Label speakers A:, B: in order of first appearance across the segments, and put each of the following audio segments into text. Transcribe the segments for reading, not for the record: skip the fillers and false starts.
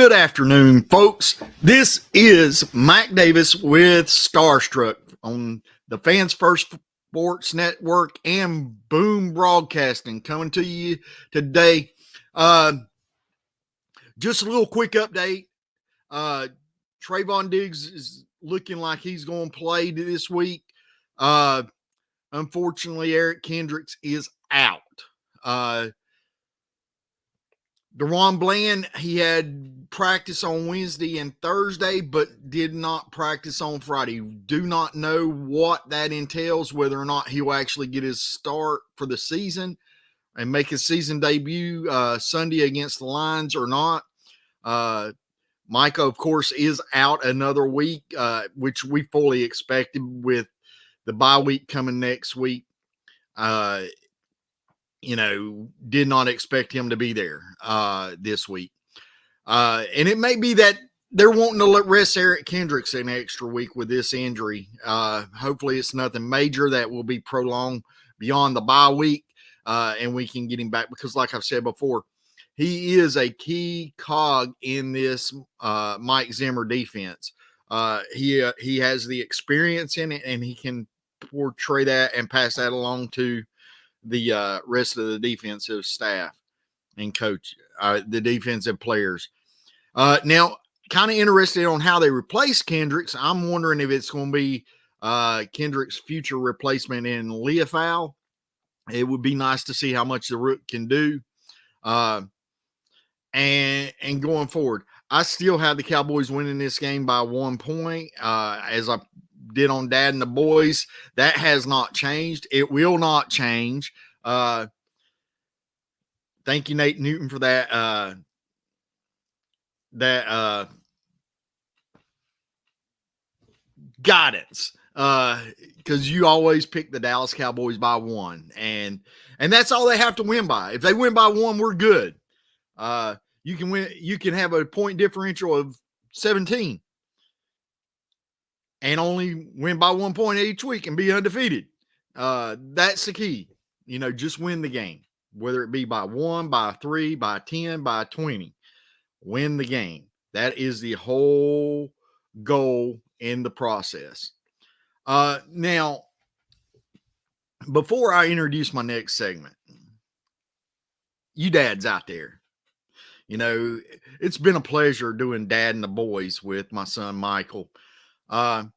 A: Good afternoon, folks. This is Mack Davis with Starstruck on the Fans First Sports Network and Boom Broadcasting coming to you today. Just a little quick update. Trayvon Diggs is looking like he's going to play this week. Unfortunately, Eric Kendricks is out. DeRon Bland, he had practice on Wednesday and Thursday, but did not practice on Friday. Do not know what that entails, whether or not he'll actually get his start for the season and make his season debut Sunday against the Lions or not. Micah, of course, is out another week, which we fully expected with the bye week coming next week. Did not expect him to be there this week. And it may be that they're wanting to rest Eric Kendricks an extra week with this injury. Hopefully it's nothing major that will be prolonged beyond the bye week, and we can get him back because, like I've said before, he is a key cog in this Mike Zimmer defense. He has the experience in it, and he can portray that and pass that along to the rest of the defensive staff and coach, the defensive players. Now, kind of interested on how they replace Kendricks. I'm wondering if it's going to be Kendricks' future replacement in Leofau. It would be nice to see how much the Rook can do. And going forward, I still have the Cowboys winning this game by 1 point, as I did on Dad and the Boys. That has not changed. It will not change. Thank you, Nate Newton, for that guidance, because you always pick the Dallas Cowboys by 1, and that's all they have to win by. If they win by 1, we're good. You can win. You can have a point differential of 17 and only win by 1 point each week and be undefeated. That's the key. Just win the game, whether it be by 1, by 3, by 10, by 20. Win the game. That is the whole goal in the process. Now, before I introduce my next segment, you dads out there, it's been a pleasure doing Dad and the Boys with my son, Michael. And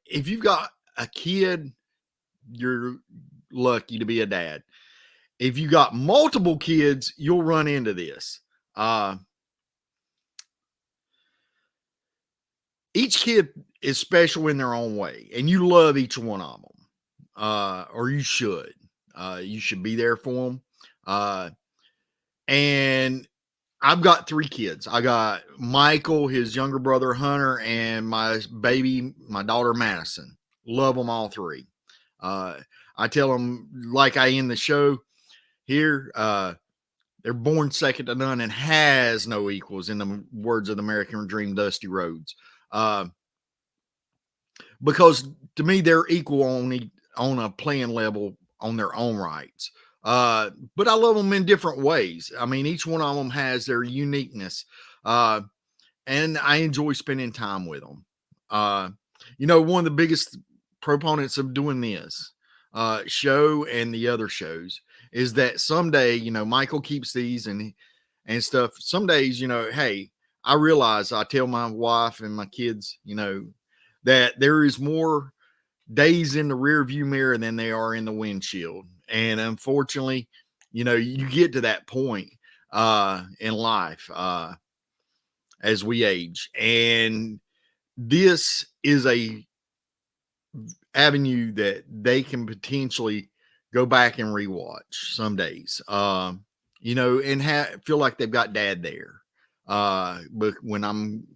A: if you've got a kid, you're lucky to be a dad. If you got multiple kids, you'll run into this. Each kid is special in their own way, and you love each one of them, or you should. You should be there for them. And I've got 3 kids. I got Michael, his younger brother, Hunter, and my daughter, Madison. Love them all 3. I tell them, like I end the show here, they're born second to none and has no equals, in the words of the American Dream, Dusty Rhodes. Because to me, they're equal on a playing level on their own rights. But I love them in different ways. I mean, each one of them has their uniqueness. And I enjoy spending time with them. One of the biggest proponents of doing this show and the other shows is that someday, Michael keeps these and stuff. Some days, hey, I realize, I tell my wife and my kids, that there is more days in the rear view mirror than they are in the windshield. And unfortunately, you get to that point in life as we age. And this is a avenue that they can potentially go back and rewatch some days, and feel like they've got Dad there. But when I'm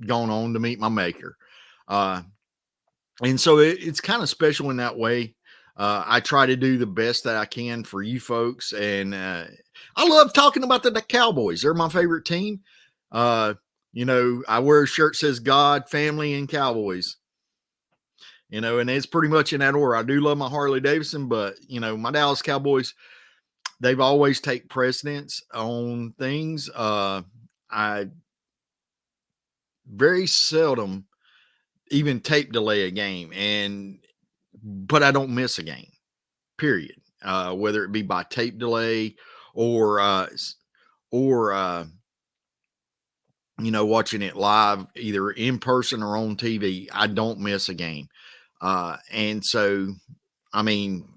A: going on to meet my maker. And so it's kind of special in that way. I try to do the best that I can for you folks. And I love talking about the Cowboys. They're my favorite team. I wear a shirt that says God, family, and Cowboys. And it's pretty much in that order. I do love my Harley Davidson, but, my Dallas Cowboys, they've always take precedence on things. I very seldom even tape delay a game, but I don't miss a game. Period. Whether it be by tape delay or or watching it live, either in person or on TV, I don't miss a game. And so, I mean,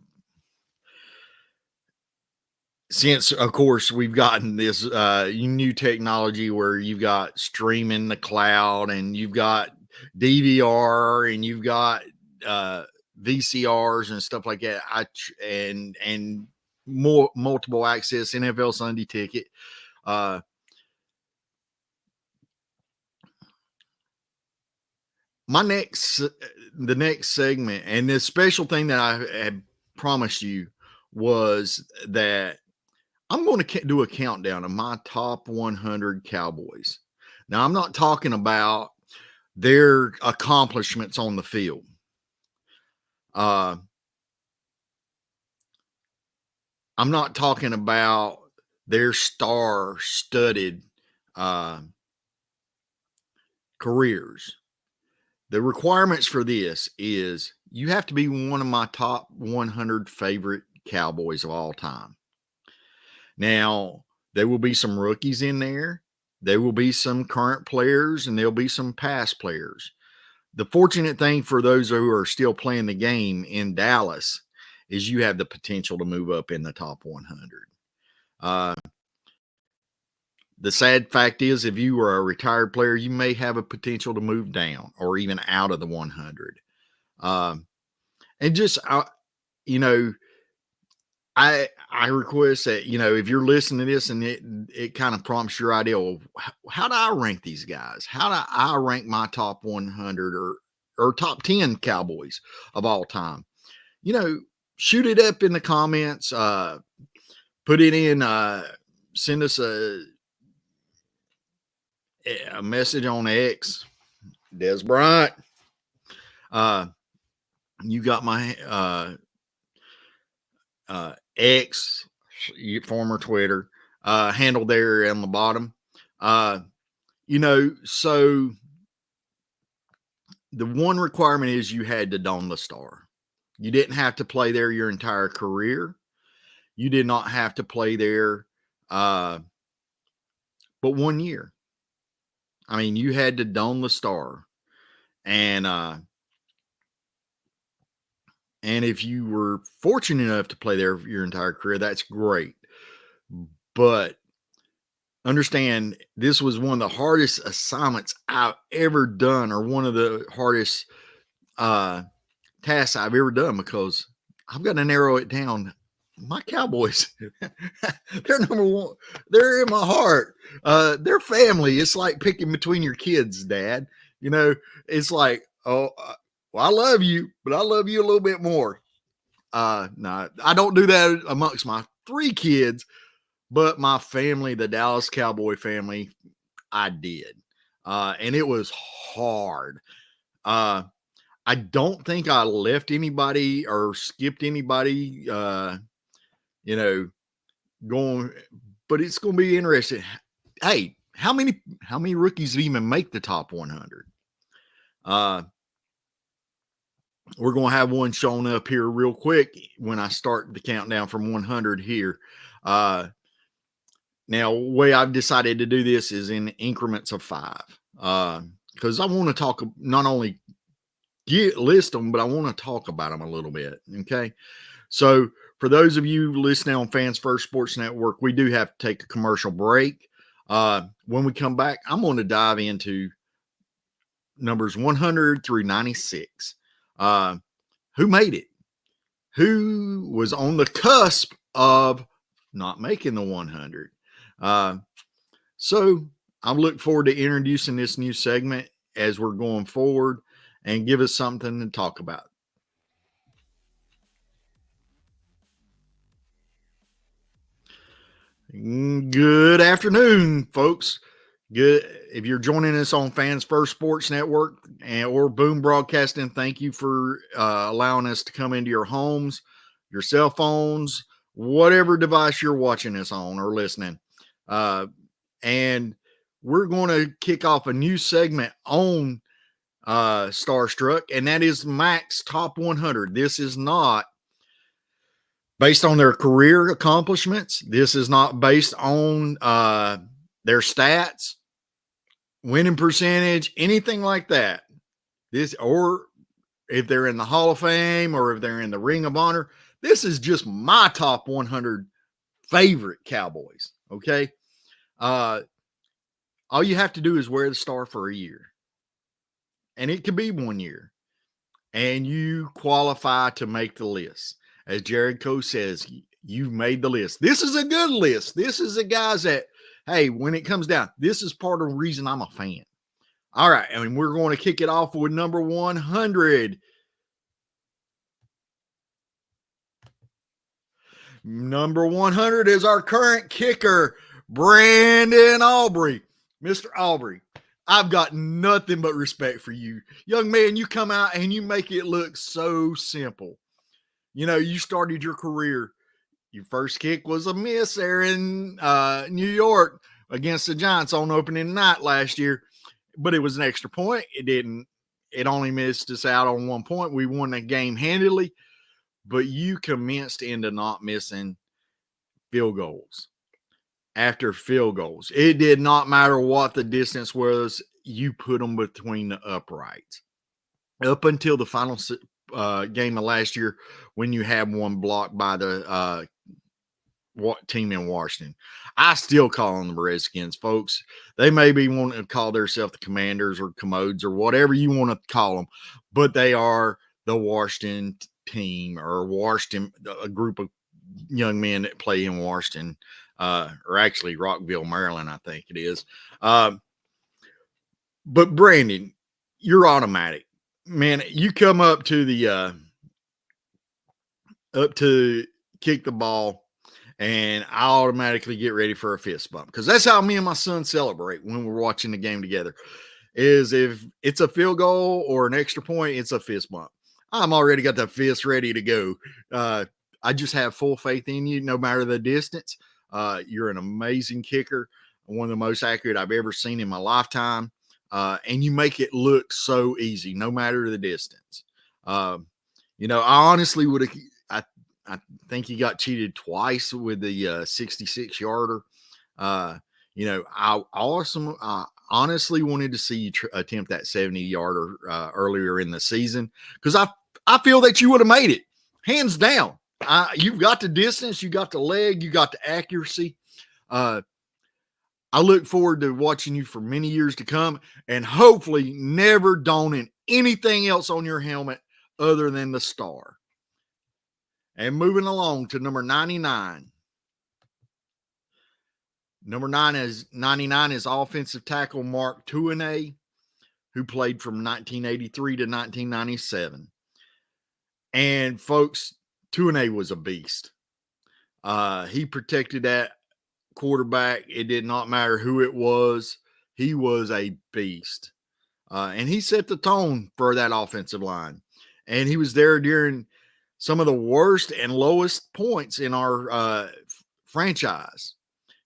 A: since of course we've gotten this new technology where you've got streaming the cloud and you've got DVR and you've got VCRs and stuff like that, and more multiple access NFL Sunday Ticket. The next segment and this special thing that I had promised you was that I'm going to do a countdown of my top 100 Cowboys. Now, I'm not talking about their accomplishments on the field. I'm not talking about their star-studded careers. The requirements for this is you have to be one of my top 100 favorite Cowboys of all time. Now, there will be some rookies in there. There will be some current players and there'll be some past players. The fortunate thing for those who are still playing the game in Dallas is you have the potential to move up in the top 100. The sad fact is, if you are a retired player, you may have a potential to move down or even out of the 100. And just, I request that, if you're listening to this and it kind of prompts your idea of how do I rank these guys? How do I rank my top 100 or top 10 Cowboys of all time? Shoot it up in the comments, put it in, send us a message on X, Des Bryant. You got my X, former Twitter, handle there on the bottom. So the one requirement is you had to don the star. You didn't have to play there your entire career. You did not have to play there but 1 year. I mean, you had to don the star. And if you were fortunate enough to play there your entire career, that's great. But understand, this was one of the hardest assignments I've ever done, or one of the hardest tasks I've ever done, because I've got to narrow it down. My Cowboys, they're number one. They're in my heart. They're family. It's like picking between your kids, Dad. It's like, well, I love you, but I love you a little bit more. No, I don't do that amongst my 3 kids, but my family, the Dallas Cowboy family, I did. And it was hard. I don't think I left anybody or skipped anybody, going, but it's going to be interesting. Hey, how many rookies even make the top 100? We're going to have one showing up here real quick when I start the countdown from 100 here. Now, the way I've decided to do this is in increments of 5, because I want to talk, not only list them, but I want to talk about them a little bit. Okay. So for those of you listening on Fans First Sports Network, we do have to take a commercial break. When we come back, I'm going to dive into numbers 100 through 96. Who made it? Who was on the cusp of not making the 100? So I look forward to introducing this new segment as we're going forward and give us something to talk about. Good afternoon, folks. Good. If you're joining us on Fans First Sports Network or Boom Broadcasting, thank you for allowing us to come into your homes, your cell phones, whatever device you're watching us on or listening. And we're going to kick off a new segment on Starstruck, and that is Mack's Top 100. This is not based on their career accomplishments. This is not based on their stats, winning percentage, anything like that. This, or if they're in the Hall of Fame or if they're in the Ring of Honor. This is just my top 100 favorite Cowboys. Okay. All you have to do is wear the star for a year, and it could be 1 year, and you qualify to make the list. As Jared Coe says, you've made the list. This is a good list. This is the guys that, hey, when it comes down, this is part of the reason I'm a fan. All right, and we're going to kick it off with number 100. Number 100 is our current kicker, Brandon Aubrey. Mr. Aubrey, I've got nothing but respect for you. Young man, you come out and you make it look so simple. You know, you started your career. Your first kick was a miss there in New York against the Giants on opening night last year, but it was an extra point. It only missed us out on 1 point. We won the game handily, but you commenced into not missing field goals after field goals. It did not matter what the distance was. You put them between the uprights up until the final game of last year when you had one blocked by the team in Washington. I still call them the Redskins, folks. They may be wanting to call themselves the Commanders or Commodes or whatever you want to call them, but they are the Washington team, or Washington, a group of young men that play in Washington, or actually Rockville, Maryland, I think it is. But Brandon, you're automatic, man. You come up to the up to kick the ball, and I automatically get ready for a fist bump, because that's how me and my son celebrate when we're watching the game together. Is if it's a field goal or an extra point, it's a fist bump. I'm already got the fist ready to go. I just have full faith in you, no matter the distance. You're an amazing kicker, one of the most accurate I've ever seen in my lifetime. And you make it look so easy, no matter the distance. You know, I honestly would have, I think he got cheated twice with the 66-yarder. You know, I honestly wanted to see you attempt that 70-yarder earlier in the season, because I feel that you would have made it, hands down. You've got the distance, you got the leg, you got the accuracy. I look forward to watching you for many years to come, and hopefully never donning anything else on your helmet other than the star. And moving along to number 99. Number 99 is offensive tackle Mark Tuinei, who played from 1983 to 1997. And folks, Tuinei was a beast. He protected that quarterback. It did not matter who it was. He was a beast. And he set the tone for that offensive line. And he was there during some of the worst and lowest points in our franchise.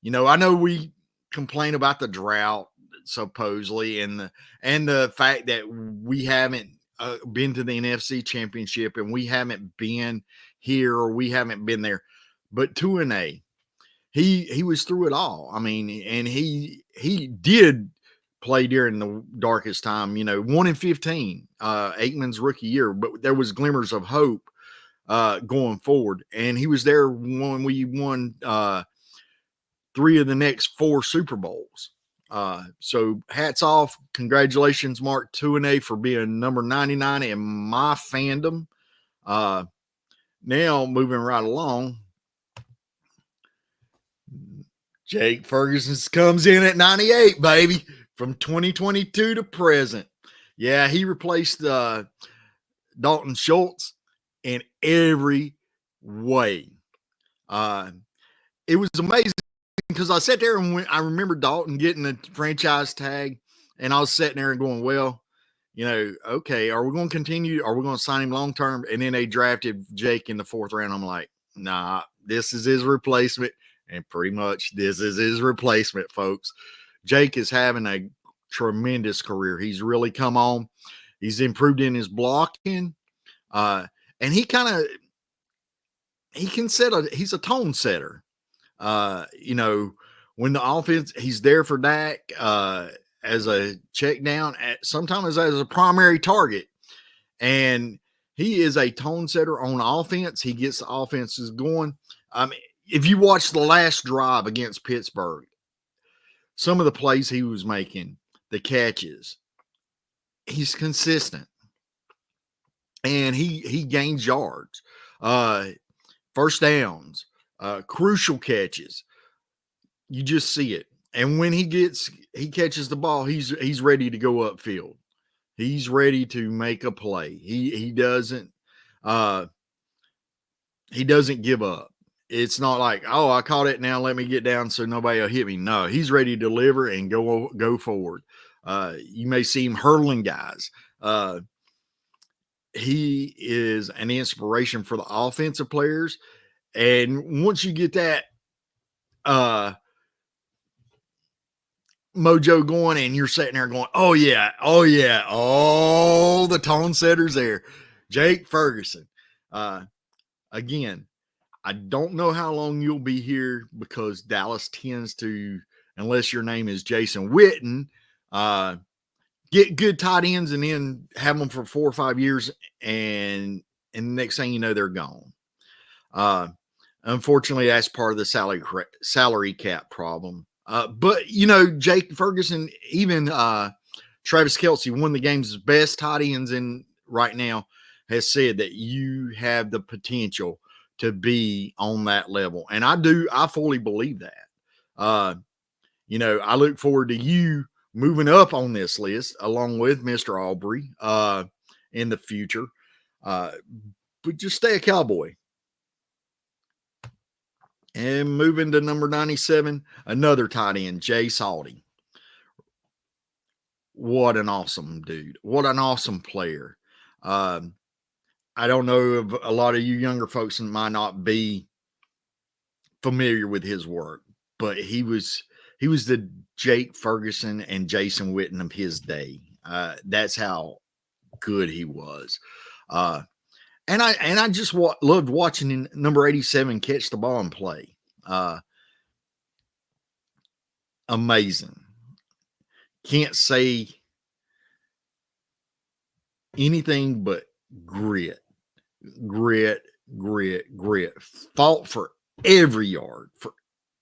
A: You know, I know we complain about the drought, supposedly, and the fact that we haven't been to the NFC Championship, and we haven't been here, or we haven't been there. But Tuinei, he was through it all. I mean, and he did play during the darkest time. You know, 1-15, Aikman's rookie year, but there was glimmers of hope going forward, and he was there when we won 3 of the next 4 Super Bowls. So hats off. Congratulations, Mark Tuinei, for being number 99 in my fandom. Now, moving right along, Jake Ferguson comes in at 98, baby, from 2022 to present. Yeah, he replaced Dalton Schultz in every way. It was amazing, because I sat there and I remember Dalton getting the franchise tag, and I was sitting there and going, well, you know, okay, are we going to continue? Are we going to sign him long term? And then they drafted Jake in the 4th round. I'm like, nah, this is his replacement. And pretty much this is his replacement, folks. Jake is having a tremendous career. He's really come on. He's improved in his blocking. And he's a tone setter. You know, when the offense, he's there for Dak as a check down, sometimes as a primary target. And he is a tone setter on offense. He gets the offenses going. If you watch the last drive against Pittsburgh, some of the plays he was making, the catches, he's consistent. And he gains yards, first downs, crucial catches. You just see it. And when he catches the ball, he's ready to go upfield. He's ready to make a play. He doesn't give up. It's not like, oh, I caught it, now let me get down so nobody will hit me. No, he's ready to deliver and go forward. You may see him hurdling guys. He is an inspiration for the offensive players. And once you get that mojo going and you're sitting there going, oh yeah, the tone setters there. Jake Ferguson. Again, I don't know how long you'll be here because Dallas tends to, unless your name is Jason Witten, get good tight ends and then have them for 4 or 5 years, and the next thing you know, they're gone. Unfortunately, that's part of the salary cap problem. But you know, Jake Ferguson, even Travis Kelce, one of the game's best tight ends in right now, has said that you have the potential to be on that level, and I fully believe that. You know, I look forward to you moving up on this list along with Mr. Aubrey in the future. But just stay a Cowboy. And moving to number 97, another tight end, Jay Salty. What an awesome dude. What an awesome player. I don't know if a lot of you younger folks might not be familiar with his work, but he was the Jake Ferguson and Jason Witten of his day. That's how good he was. And I just loved watching number 87 catch the ball and play. Amazing. Can't say anything but grit. Fought for every yard, for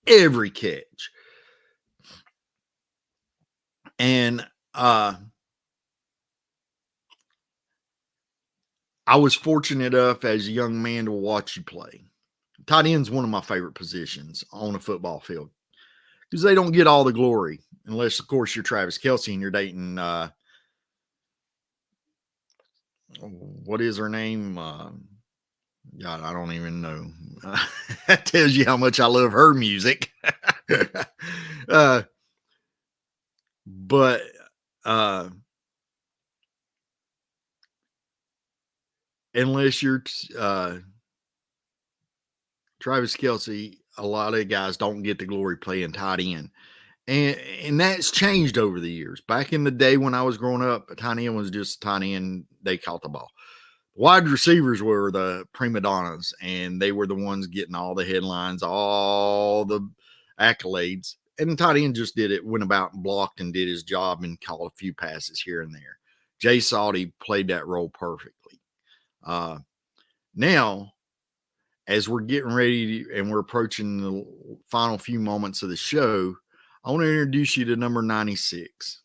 A: every catch. And I was fortunate enough as a young man to watch you play. Tight end's one of my favorite positions on a football field because they don't get all the glory unless, of course, you're Travis Kelce and you're dating what is her name? God, I don't even know. That tells you how much I love her music. But unless you're Travis Kelce, a lot of guys don't get the glory playing tight end. And that's changed over the years. Back in the day when I was growing up, a tight end was just a tight end. They caught the ball. Wide receivers were the prima donnas, and they were the ones getting all the headlines, all the accolades. And the tight end just went about and blocked and did his job and caught a few passes here and there. Jay Salty played that role perfectly. Now, as we're getting ready and we're approaching the final few moments of the show, I want to introduce you to number 96.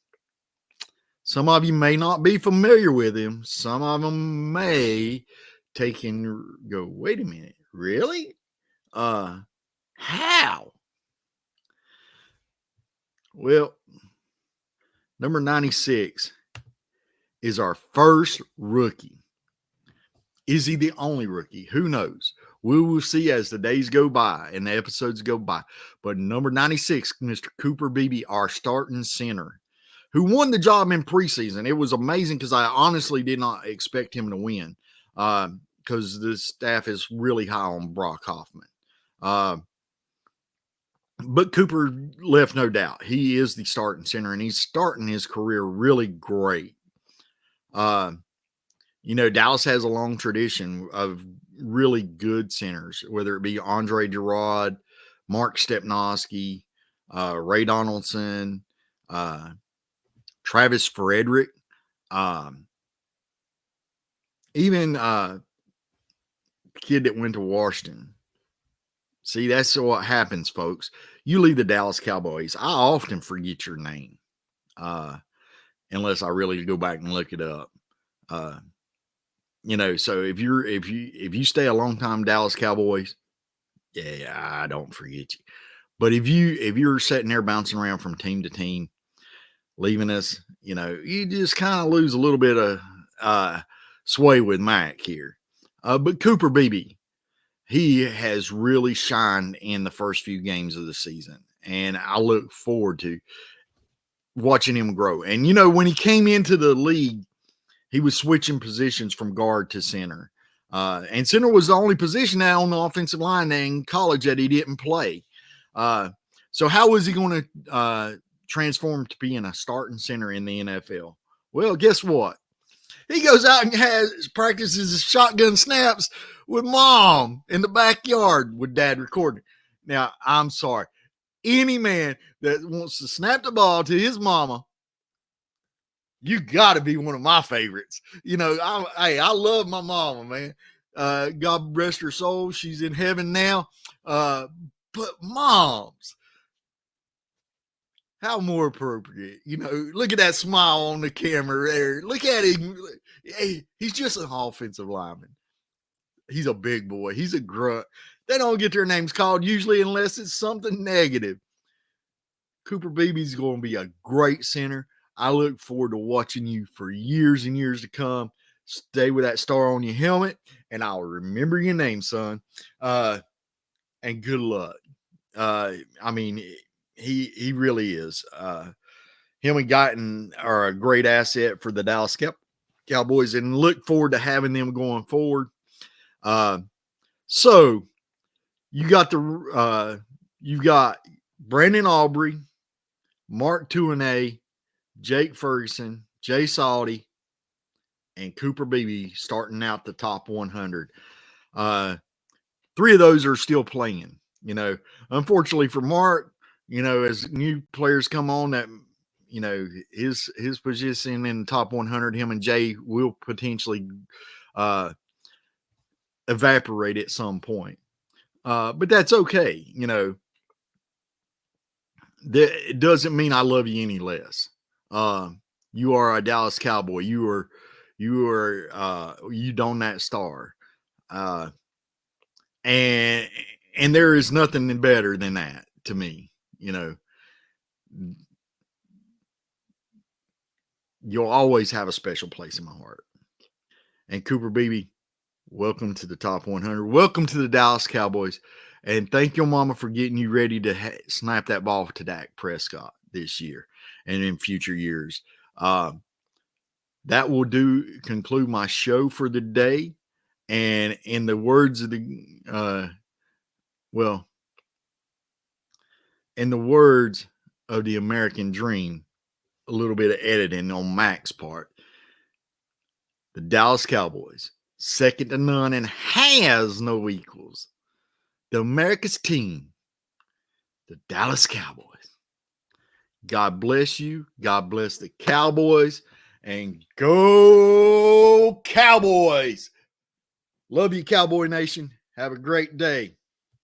A: Some of you may not be familiar with him. Some of them may take and go, wait a minute, really? How? Well, number 96 is our first rookie. Is he the only rookie? Who knows? We will see as the days go by and the episodes go by. But number 96, Mr. Cooper Beebe, our starting center, who won the job in preseason. It was amazing because I honestly did not expect him to win because the staff is really high on Brock Hoffman. But Cooper left no doubt. He is the starting center, and he's starting his career really great. Dallas has a long tradition of really good centers, whether it be Andre Gerard, Mark Stepnoski, Ray Donaldson, uh, Travis Frederick, um, even kid that went to Washington. See, that's what happens, folks. You leave the Dallas Cowboys. I often forget your name, unless I really go back and look it up. Uh, so if you stay a long time Dallas Cowboys, yeah, I don't forget you. But if you're sitting there bouncing around from team to team, leaving us, you just kind of lose a little bit of sway with Mack here. But Cooper Beebe, he has really shined in the first few games of the season, and I look forward to watching him grow. And when he came into the league, he was switching positions from guard to center. And center was the only position now on the offensive line in college that he didn't play. So how was he going to transform to being a starting center in the NFL? Well, guess what? He goes out and practices his shotgun snaps with mom in the backyard with dad recording. Now, I'm sorry. Any man that wants to snap the ball to his mama, you got to be one of my favorites. I love my mama, man. God rest her soul. She's in heaven now. But moms, how more appropriate? Look at that smile on the camera there. Look at him. Hey, he's just an offensive lineman. He's a big boy. He's a grunt. They don't get their names called usually unless it's something negative. Cooper Beebe's going to be a great center. I look forward to watching you for years and years to come. Stay with that star on your helmet, and I'll remember your name, son. And good luck. He really is. Him and Guyton are a great asset for the Dallas Cowboys, and look forward to having them going forward. So you've got Brandon Aubrey, Mark Tuinei, Jake Ferguson, Jay Salty, and Cooper Beebe starting out the top 100. Three of those are still playing. Unfortunately for Mark, as new players come on, that his position in the top 100, him and Jay will potentially evaporate at some point. But that's okay. It doesn't mean I love you any less. You are a Dallas Cowboy. You don that star. And there is nothing better than that to me. You'll always have a special place in my heart. And Cooper Beebe, welcome to the top 100. Welcome to the Dallas Cowboys. And thank your mama for getting you ready to snap that ball to Dak Prescott this year and in future years. That will conclude my show for the day. And in the words of the American dream, a little bit of editing on Mack's part, the Dallas Cowboys, second to none and has no equals. The America's team, the Dallas Cowboys. God bless you. God bless the Cowboys. And go Cowboys. Love you, Cowboy Nation. Have a great day.